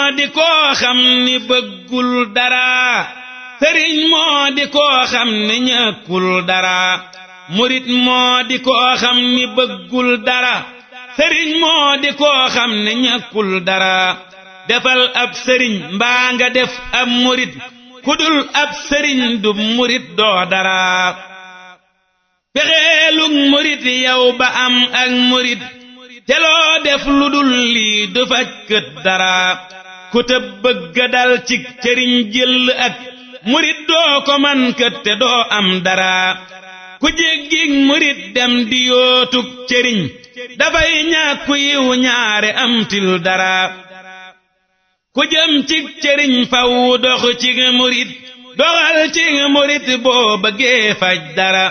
moo di koo xam ni bëggul dara sëriñ moo di koo xam ni ñàkkul dara murit moo di koo xam ni bëggul dara sëriñ moo di koo xam ni ñàkkul dara defal ab sëriñ mbaa nga def ab murit kudul ab sëriñ du murit doo dara fexeelug murit yow ba am ak murit te loo def lu dul lii du faj kët dara ku tëb bëgga dal ci cëriñ jël ak murit doo ko man kët te doo am dara ku jéggig murit dem di yootug cëriñ dafay ñàkku yiw ñaare am til dara ku jëm ci cëriñ faw dox ci murit doxal ci murit boo bëggee faj dara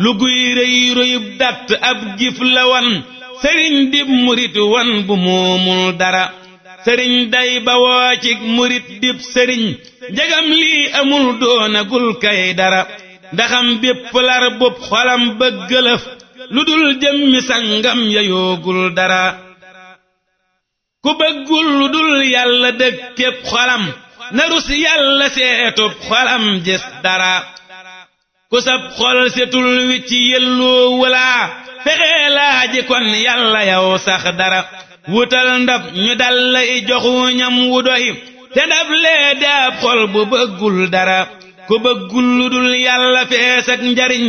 lu guy rëy rëyub datt ab gif la wan sëriñ dib murit wan bu moomul dara sëriñ day ba woo ci murit dib sëriñ njegam lii amul doonagul kay dara ndaxam bépp lar bopp xolam bëggalëf lu dul jëmmi sangam ya yoogul dara ku bëggul lu dul yàlla dëkképp xolam na rus yàlla seetub xolam gis dara ku sab xol setul wi ci yelloo wulaa fexee laaji kon yàlla yow sax dara wutal ndab ñu dal lay joxu ñam wu doy te ndab lee daab xol bu bëggul dara ku bëggul lu dul yàlla fees ak njariñ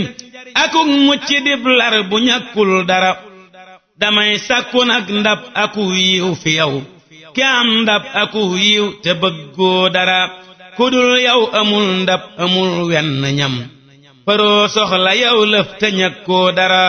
akuk mucc dib lar bu ñàkkul dara damay sàkku nag ndab aku yiw fi yow ki am ndab aku yiw te bëggoo dara ku dul yow amul ndab amul wenn ñam faroo soxla yow lëf te ñàkkoo dara